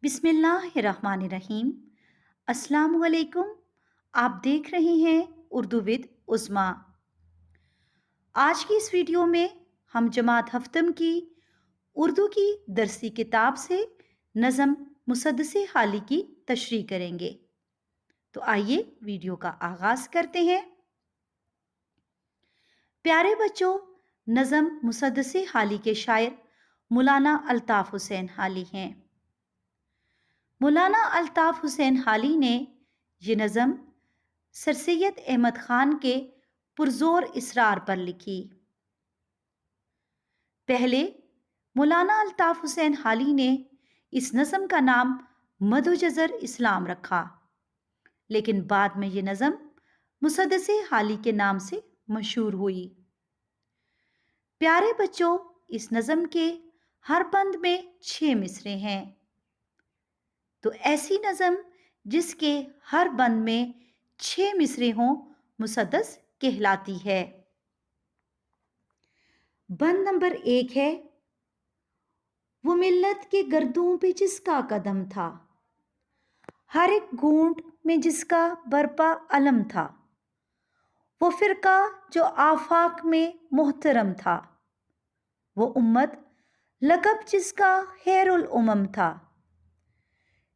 بسم اللہ الرحمن الرحیم۔ السلام علیکم۔ آپ دیکھ رہے ہیں اردو ود عظما۔ آج کی اس ویڈیو میں ہم جماعت ہفتم کی اردو کی درسی کتاب سے نظم مسدس حالی کی تشریح کریں گے۔ تو آئیے ویڈیو کا آغاز کرتے ہیں۔ پیارے بچوں، نظم مسدس حالی کے شاعر مولانا الطاف حسین حالی ہیں۔ مولانا الطاف حسین حالی نے یہ نظم سر سید احمد خان کے پرزور اصرار پر لکھی۔ پہلے مولانا الطاف حسین حالی نے اس نظم کا نام مدح جزر اسلام رکھا، لیکن بعد میں یہ نظم مسدس حالی کے نام سے مشہور ہوئی۔ پیارے بچوں، اس نظم کے ہر بند میں 6 مصرے ہیں، تو ایسی نظم جس کے ہر بند میں 6 مصرے ہوں مسدس کہلاتی ہے۔ بند نمبر 1 ہے: وہ ملت کے گردوں پہ جس کا قدم تھا، ہر ایک گھونٹ میں جس کا برپا علم تھا، وہ فرقہ جو آفاق میں محترم تھا، وہ امت لقب جس کا خیر الامم تھا،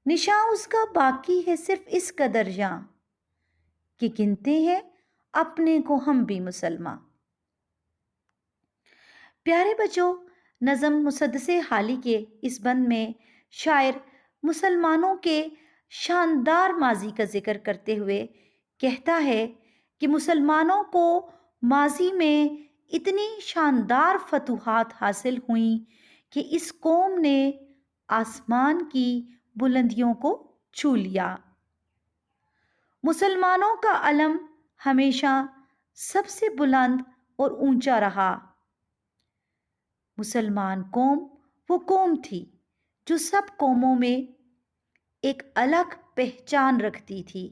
نشاں اس کا باقی ہے صرف اس قدر جاں کہ گنتے ہیں اپنے کو ہم بھی مسلمان۔ پیارے بچوں، نظم مسدس حالی کے اس بند میں شاعر مسلمانوں کے شاندار ماضی کا ذکر کرتے ہوئے کہتا ہے کہ مسلمانوں کو ماضی میں اتنی شاندار فتوحات حاصل ہوئیں کہ اس قوم نے آسمان کی بلندیوں کو چھو لیا۔ مسلمانوں کا علم ہمیشہ سب سے بلند اور اونچا رہا۔ مسلمان قوم وہ قوم تھی جو سب قوموں میں ایک الگ پہچان رکھتی تھی۔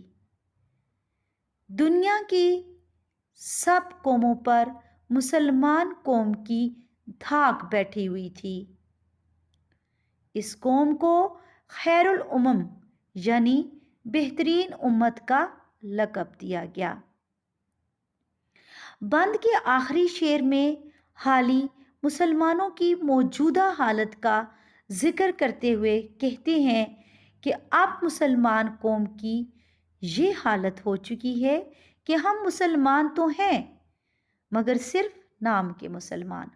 دنیا کی سب قوموں پر مسلمان قوم کی دھاک بیٹھی ہوئی تھی۔ اس قوم کو خیر الامم یعنی بہترین امت کا لقب دیا گیا۔ بند کے آخری شعر میں حالی مسلمانوں کی موجودہ حالت کا ذکر کرتے ہوئے کہتے ہیں کہ اب مسلمان قوم کی یہ حالت ہو چکی ہے کہ ہم مسلمان تو ہیں مگر صرف نام کے مسلمان۔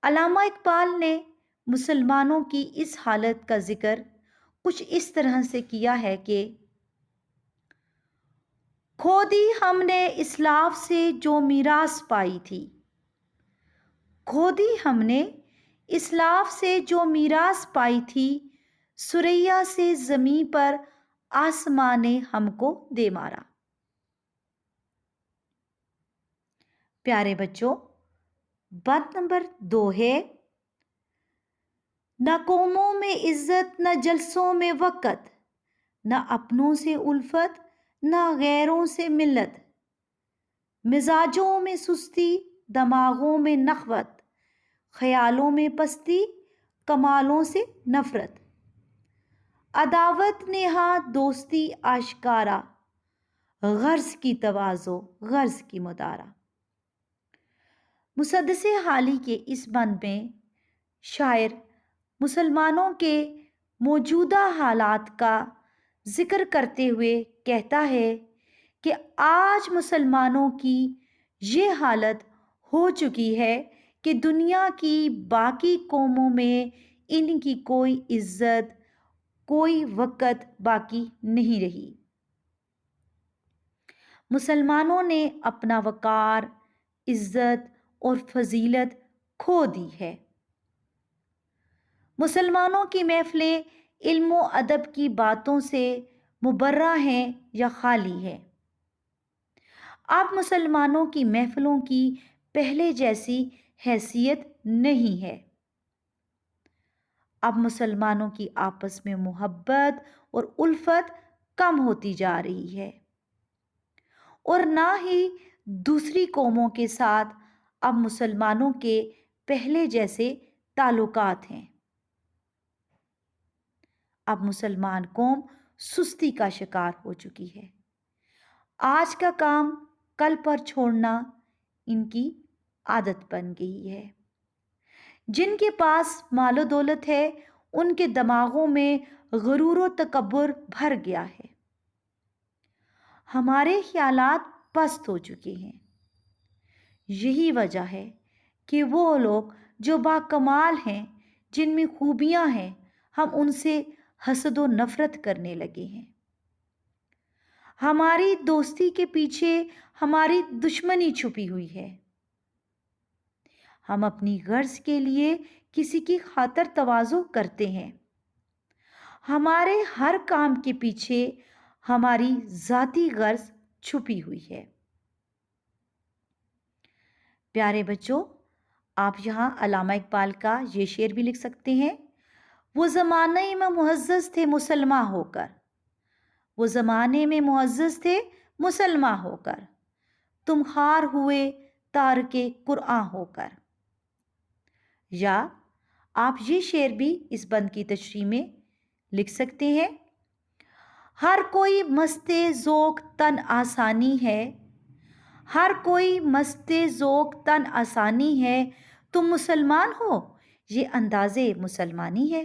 علامہ اقبال نے مسلمانوں کی اس حالت کا ذکر کچھ اس طرح سے کیا ہے کہ کھو دی ہم نے اسلاف سے جو میراث پائی تھی، کھو دی ہم نے اسلاف سے جو میراث پائی تھی، سریا سے زمیں پر آسمان نے ہم کو دے مارا۔ پیارے بچوں، بند نمبر 2 ہے: نہ قوموں میں عزت نہ جلسوں میں وقت، نہ اپنوں سے الفت نہ غیروں سے ملت، مزاجوں میں سستی دماغوں میں نخوت، خیالوں میں پستی کمالوں سے نفرت، عداوت نہاد دوستی آشکارا، غرض کی تواضع غرض کی مدارا۔ مسدس حالی کے اس بند میں شاعر مسلمانوں کے موجودہ حالات کا ذکر کرتے ہوئے کہتا ہے کہ آج مسلمانوں کی یہ حالت ہو چکی ہے کہ دنیا کی باقی قوموں میں ان کی کوئی عزت کوئی وقت باقی نہیں رہی۔ مسلمانوں نے اپنا وقار، عزت اور فضیلت کھو دی ہے۔ مسلمانوں کی محفلیں علم و ادب کی باتوں سے مبرہ ہیں یا خالی ہیں۔ اب مسلمانوں کی محفلوں کی پہلے جیسی حیثیت نہیں ہے۔ اب مسلمانوں کی آپس میں محبت اور الفت کم ہوتی جا رہی ہے، اور نہ ہی دوسری قوموں کے ساتھ اب مسلمانوں کے پہلے جیسے تعلقات ہیں۔ اب مسلمان قوم سستی کا شکار ہو چکی ہے۔ آج کا کام کل پر چھوڑنا ان کی عادت بن گئی ہے۔ جن کے پاس مال و دولت ہے ان کے دماغوں میں غرور و تکبر بھر گیا ہے۔ ہمارے خیالات پست ہو چکے ہیں۔ یہی وجہ ہے کہ وہ لوگ جو باکمال ہیں، جن میں خوبیاں ہیں، ہم ان سے حسد و نفرت کرنے لگے ہیں۔ ہماری دوستی کے پیچھے ہماری دشمنی چھپی ہوئی ہے۔ ہم اپنی غرض کے لیے کسی کی خاطر تواضع کرتے ہیں۔ ہمارے ہر کام کے پیچھے ہماری ذاتی غرض چھپی ہوئی ہے۔ پیارے بچوں، آپ یہاں علامہ اقبال کا یہ شعر بھی لکھ سکتے ہیں: وہ زمانے میں معزز تھے مسلمان ہو کر، وہ زمانے میں معزز تھے مسلمان ہو کر، تم خار ہوئے تارک قرآن ہو کر۔ یا آپ یہ شعر بھی اس بند کی تشریح میں لکھ سکتے ہیں: ہر کوئی مست ذوق تن آسانی ہے، ہر کوئی مست ذوق تن آسانی ہے، تم مسلمان ہو یہ انداز مسلمانی ہے۔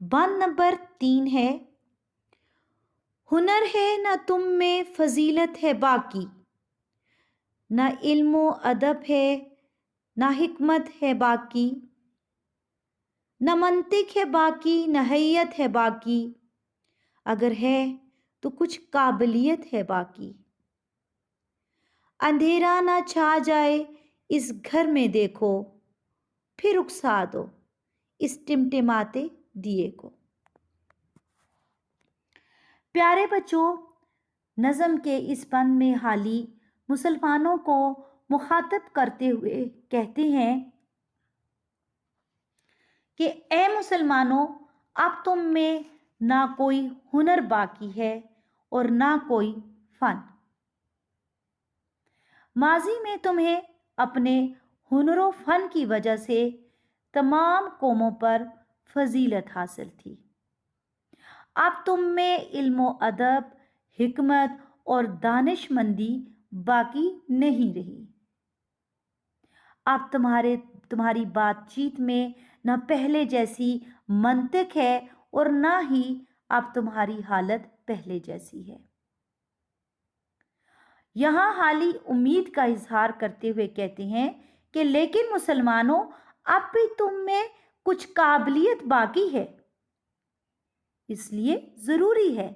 بند نمبر 3 ہے: ہنر ہے نہ تم میں فضیلت ہے باقی، نہ علم و ادب ہے نہ حکمت ہے باقی، نہ منطق ہے باقی نہ حیت ہے باقی، اگر ہے تو کچھ قابلیت ہے باقی۔ اندھیرا نہ چھا جائے اس گھر میں دیکھو، پھر اکسا دو اس ٹمٹماتے دیے کو۔ پیارے بچوں، نظم کے اس بند میں حالی مسلمانوں کو مخاطب کرتے ہوئے کہتے ہیں کہ اے مسلمانوں، اب تم میں نہ کوئی ہنر باقی ہے اور نہ کوئی فن۔ ماضی میں تمہیں اپنے ہنر و فن کی وجہ سے تمام قوموں پر فضیلت حاصل تھی۔ اب تم میں علم و ادب، حکمت اور دانش مندی باقی نہیں رہی۔ اب تمہاری بات چیت میں نہ پہلے جیسی منطق ہے اور نہ ہی اب تمہاری حالت پہلے جیسی ہے۔ یہاں حالی امید کا اظہار کرتے ہوئے کہتے ہیں کہ لیکن مسلمانوں، اب بھی تم میں کچھ قابلیت باقی ہے، اس لیے ضروری ہے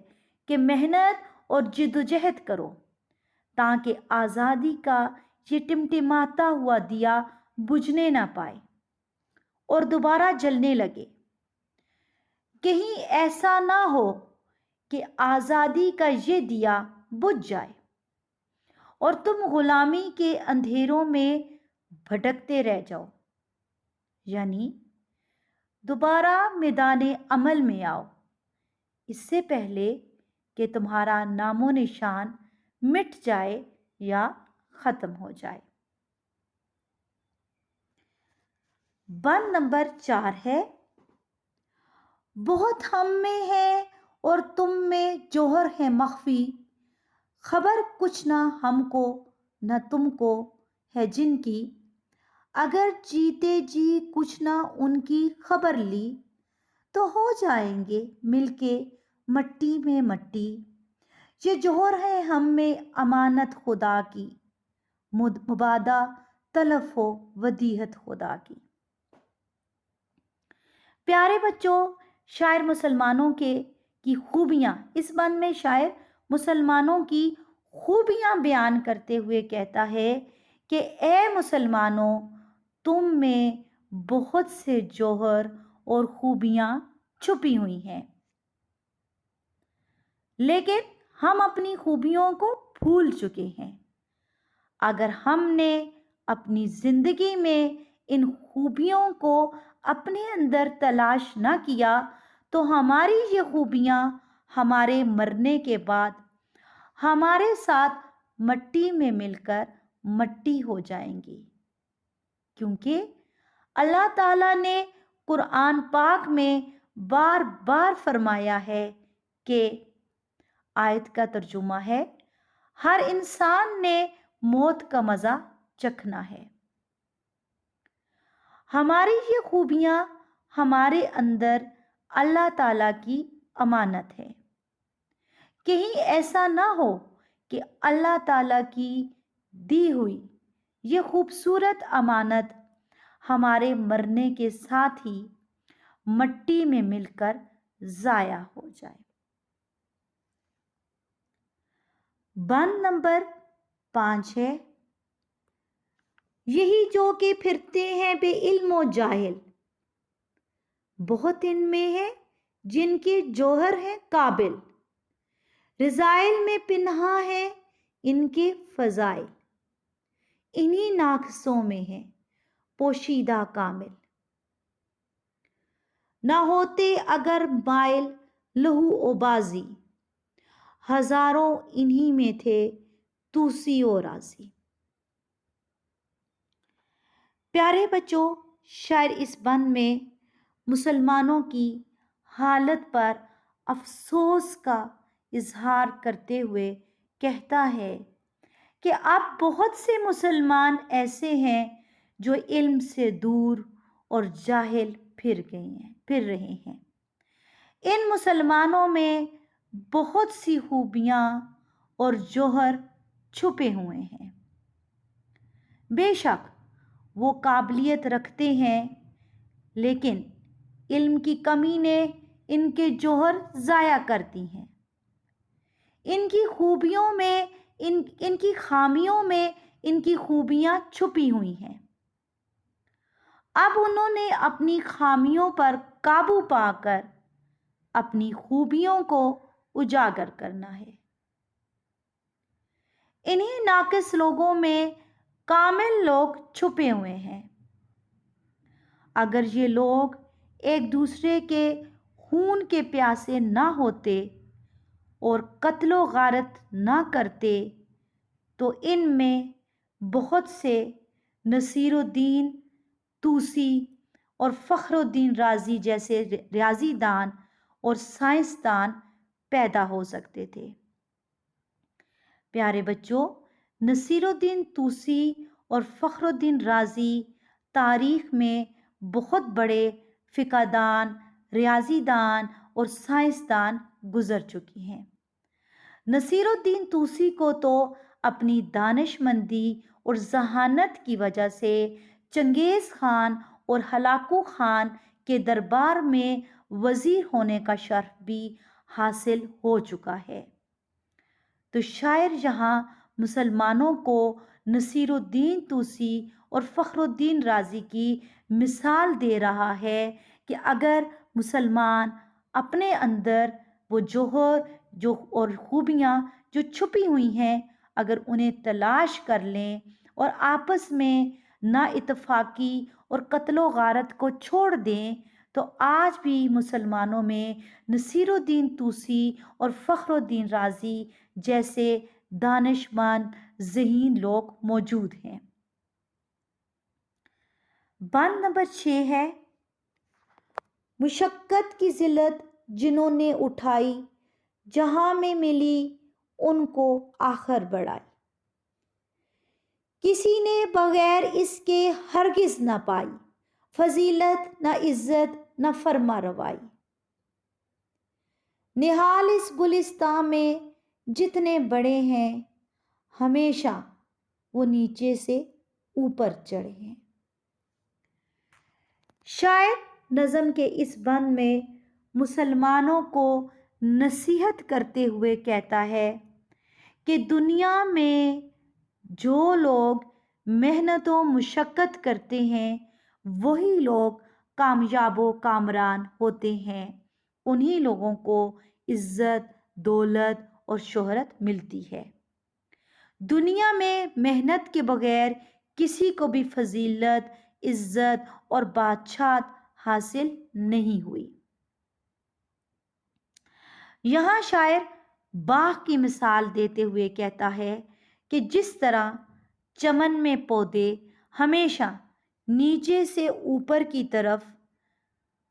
کہ محنت اور جدوجہد کرو تاکہ آزادی کا یہ ٹمٹماتا ہوا دیا بجھنے نہ پائے اور دوبارہ جلنے لگے۔ کہیں ایسا نہ ہو کہ آزادی کا یہ دیا بجھ جائے اور تم غلامی کے اندھیروں میں بھٹکتے رہ جاؤ، یعنی دوبارہ میدان عمل میں آؤ اس سے پہلے کہ تمہارا نام و نشان مٹ جائے یا ختم ہو جائے۔ بند نمبر 4 ہے: بہت ہم میں ہے اور تم میں جوہر ہے مخفی، خبر کچھ نہ ہم کو نہ تم کو ہے جن کی، اگر جیتے جی کچھ نہ ان کی خبر لی، تو ہو جائیں گے مل کے مٹی میں مٹی۔ یہ جوہر ہے ہم میں امانت خدا کی، مبادہ تلف ہو ودیعت خدا کی۔ پیارے بچوں، شاعر مسلمانوں کی خوبیاں، اس بند میں شاعر مسلمانوں کی خوبیاں بیان کرتے ہوئے کہتا ہے کہ اے مسلمانوں، تم میں بہت سے جوہر اور خوبیاں چھپی ہوئی ہیں، لیکن ہم اپنی خوبیوں کو بھول چکے ہیں۔ اگر ہم نے اپنی زندگی میں ان خوبیوں کو اپنے اندر تلاش نہ کیا تو ہماری یہ خوبیاں ہمارے مرنے کے بعد ہمارے ساتھ مٹی میں مل کر مٹی ہو جائیں گی، کیونکہ اللہ تعالیٰ نے قرآن پاک میں بار بار فرمایا ہے کہ آیت کا ترجمہ ہے، ہر انسان نے موت کا مزہ چکھنا ہے۔ ہماری یہ خوبیاں ہمارے اندر اللہ تعالیٰ کی امانت ہے۔ کہیں ایسا نہ ہو کہ اللہ تعالیٰ کی دی ہوئی یہ خوبصورت امانت ہمارے مرنے کے ساتھ ہی مٹی میں مل کر ضائع ہو جائے۔ بند نمبر 5 ہے، یہی جو کہ پھرتے ہیں بے علم و جاہل، بہت ان میں ہے جن کے جوہر ہیں قابل، رذائل میں پنہاں ہے ان کے فضائل، انہی ناقصوں میں ہے پوشیدہ کامل، نہ ہوتے اگر مائل لہو و بازی، ہزاروں انہی میں تھے توسی و رازی۔ پیارے بچوں، شاعر اس بند میں مسلمانوں کی حالت پر افسوس کا اظہار کرتے ہوئے کہتا ہے کہ اب بہت سے مسلمان ایسے ہیں جو علم سے دور اور جاہل پھر رہے ہیں۔ ان مسلمانوں میں بہت سی خوبیاں اور جوہر چھپے ہوئے ہیں، بے شک وہ قابلیت رکھتے ہیں، لیکن علم کی کمی نے ان کے جوہر ضائع کر دی ہیں۔ ان کی خوبیوں میں ان کی خامیوں میں ان کی خوبیاں چھپی ہوئی ہیں۔ اب انہوں نے اپنی خامیوں پر قابو پا کر اپنی خوبیوں کو اجاگر کرنا ہے۔ انہی ناقص لوگوں میں کامل لوگ چھپے ہوئے ہیں۔ اگر یہ لوگ ایک دوسرے کے خون کے پیاسے نہ ہوتے اور قتل و غارت نہ کرتے تو ان میں بہت سے نصیر الدین طوسی اور فخر الدین رازی جیسے ریاضی دان اور سائنسدان پیدا ہو سکتے تھے۔ پیارے بچوں، نصیر الدین طوسی اور فخر الدین رازی تاریخ میں بہت بڑے فقہ دان، ریاضی دان اور سائنسدان گزر چکی ہیں۔ نصیر الدین طوسی کو تو اپنی دانش مندی اور ذہانت کی وجہ سے چنگیز خان اور ہلاکو خان کے دربار میں وزیر ہونے کا شرف بھی حاصل ہو چکا ہے۔ تو شاعر یہاں مسلمانوں کو نصیر الدین طوسی اور فخر الدین رازی کی مثال دے رہا ہے کہ اگر مسلمان اپنے اندر وہ جوہر اور خوبیاں جو چھپی ہوئی ہیں اگر انہیں تلاش کر لیں اور آپس میں نا اتفاقی اور قتل و غارت کو چھوڑ دیں تو آج بھی مسلمانوں میں نصیر الدین طوسی اور فخر الدین رازی جیسے دانش مند ذہین لوگ موجود ہیں۔ بند نمبر 6 ہے، مشقت کی ذلت جنہوں نے اٹھائی، جہاں میں ملی ان کو آخر بڑھائی، کسی نے بغیر اس کے ہرگز نہ پائی، فضیلت نہ عزت نہ فرما روائی، نہال اس گلستاں میں جتنے بڑے ہیں، ہمیشہ وہ نیچے سے اوپر چڑھے ہیں۔ شاعر نظم کے اس بند میں مسلمانوں کو نصیحت کرتے ہوئے کہتا ہے کہ دنیا میں جو لوگ محنت و مشقت کرتے ہیں وہی لوگ کامیاب و کامران ہوتے ہیں، انہی لوگوں کو عزت، دولت اور شہرت ملتی ہے۔ دنیا میں محنت کے بغیر کسی کو بھی فضیلت، عزت اور بادشاہت حاصل نہیں ہوئی۔ یہاں شاعر باغ کی مثال دیتے ہوئے کہتا ہے کہ جس طرح چمن میں پودے ہمیشہ نیچے سے اوپر کی طرف